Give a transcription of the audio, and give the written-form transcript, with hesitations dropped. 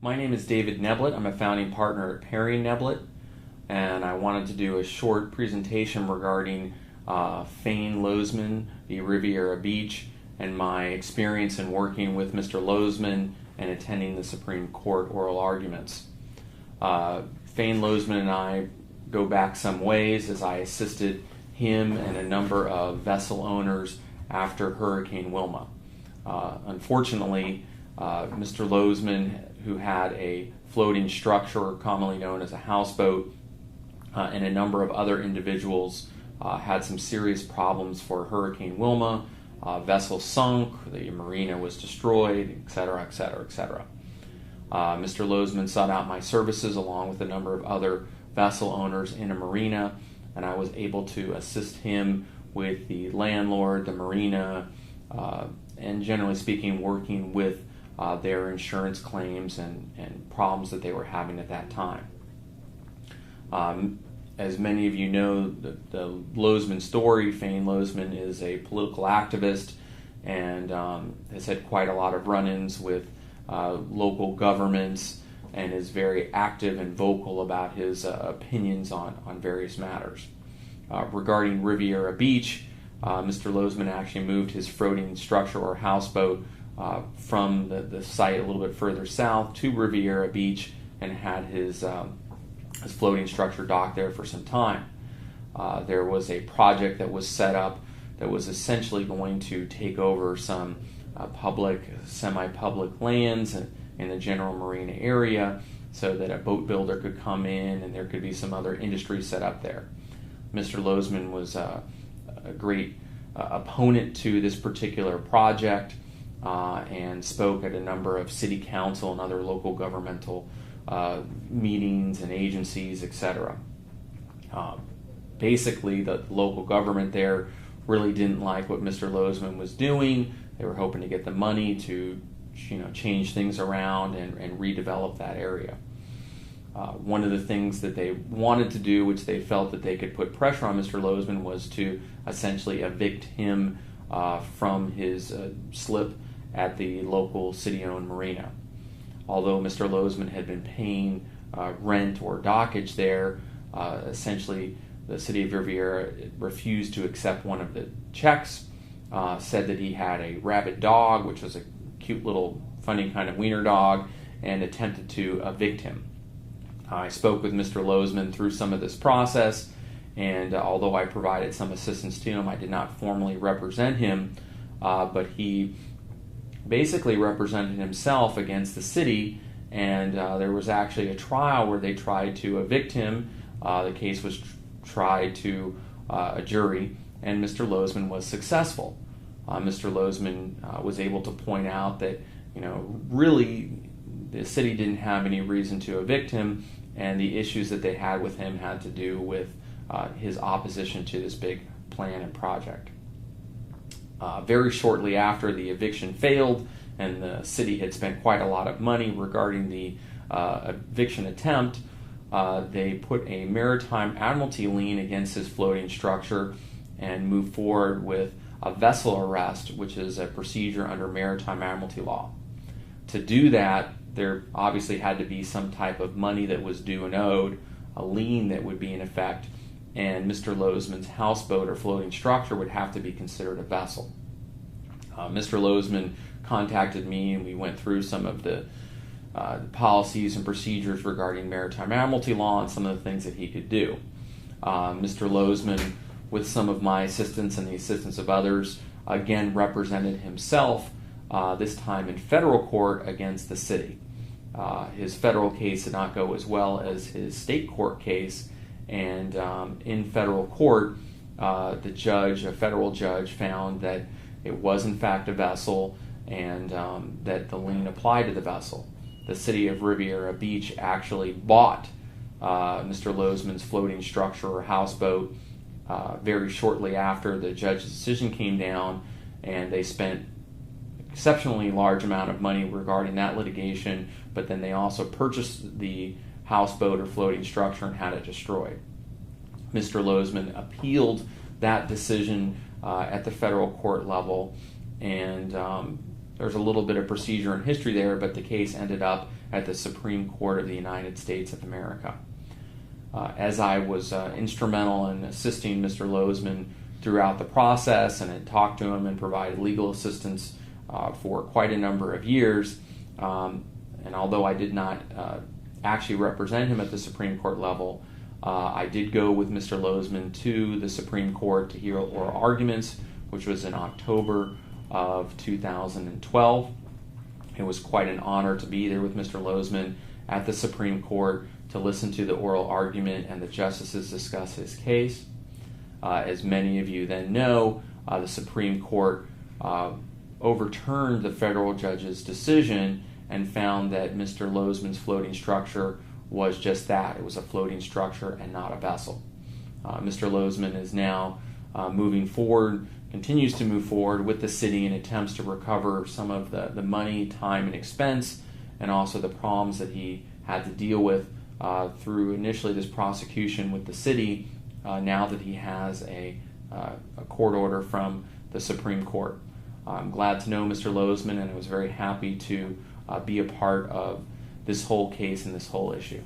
My name is David Neblett. I'm a founding partner at Perry Neblett, and I wanted to do a short presentation regarding Fane Lozman, the Riviera Beach, and my experience in working with Mr. Lozman and attending the Supreme Court oral arguments. Fane Lozman and I go back some ways, as I assisted him and a number of vessel owners after Hurricane Wilma. Unfortunately, Mr. Lozman, who had a floating structure, commonly known as a houseboat, and a number of other individuals had some serious problems for Hurricane Wilma. Vessel sunk, the marina was destroyed, etc., etc., etc. Mr. Lozman sought out my services along with a number of other vessel owners in a marina, and I was able to assist him with the landlord, the marina, and generally speaking, working with their insurance claims and problems that they were having at that time. As many of you know, the Lozman story, Fane Lozman is a political activist and has had quite a lot of run-ins with local governments and is very active and vocal about his opinions on various matters. Regarding Riviera Beach, Mr. Lozman actually moved his floating structure or houseboat from the site a little bit further south to Riviera Beach and had his floating structure docked there for some time. There was a project that was set up that was essentially going to take over some public, semi-public lands in the general marina area so that a boat builder could come in and there could be some other industry set up there. Mr. Lozman was a great opponent to this particular project and spoke at a number of city council and other local governmental meetings and agencies, etc. Basically, the local government there really didn't like what Mr. Lozman was doing. They were hoping to get the money to, change things around and redevelop that area. One of the things that they wanted to do, which they felt that they could put pressure on Mr. Lozman, was to essentially evict him from his slip at the local city-owned marina. Although Mr. Lozman had been paying rent or dockage there, essentially the city of Riviera refused to accept one of the checks, said that he had a rabid dog, which was a cute little funny kind of wiener dog, and attempted to evict him. I spoke with Mr. Lozman through some of this process, and although I provided some assistance to him, I did not formally represent him, but he basically represented himself against the city, and there was actually a trial where they tried to evict him. The case was tried to a jury, and Mr. Lozman was successful. Mr. Lozman was able to point out that, really the city didn't have any reason to evict him, and the issues that they had with him had to do with his opposition to this big plan and project. Very shortly after the eviction failed and the city had spent quite a lot of money regarding the eviction attempt, they put a Maritime Admiralty lien against his floating structure and moved forward with a vessel arrest, which is a procedure under Maritime Admiralty Law. To do that, there obviously had to be some type of money that was due and owed, a lien that would be in effect, and Mr. Lozman's houseboat or floating structure would have to be considered a vessel. Mr. Lozman contacted me, and we went through some of the policies and procedures regarding Maritime Admiralty Law and some of the things that he could do. Mr. Lozman, with some of my assistance and the assistance of others, again represented himself, this time in federal court against the city. His federal case did not go as well as his state court case, and in federal court, the judge, a federal judge, found that it was in fact a vessel and that the lien applied to the vessel. The city of Riviera Beach actually bought Mr. Lozman's floating structure or houseboat very shortly after the judge's decision came down, and they spent exceptionally large amount of money regarding that litigation, but then they also purchased the houseboat or floating structure and had it destroyed. Mr. Lozman appealed that decision at the federal court level, and there's a little bit of procedure and history there, but the case ended up at the Supreme Court of the United States of America. As I was instrumental in assisting Mr. Lozman throughout the process and had talked to him and provided legal assistance for quite a number of years, and although I did not actually represent him at the Supreme Court level, I did go with Mr. Lozman to the Supreme Court to hear oral arguments, which was in October of 2012. It was quite an honor to be there with Mr. Lozman at the Supreme Court to listen to the oral argument and the justices discuss his case. As many of you then know, the Supreme Court overturned the federal judge's decision and found that Mr. Lozman's floating structure was just that. It was a floating structure and not a vessel. Mr. Lozman is now moving forward, continues to move forward with the city in attempts to recover some of the money, time, and expense, and also the problems that he had to deal with through initially this prosecution with the city, now that he has a court order from the Supreme Court. I'm glad to know Mr. Lozman, and I was very happy to be a part of this whole case and this whole issue.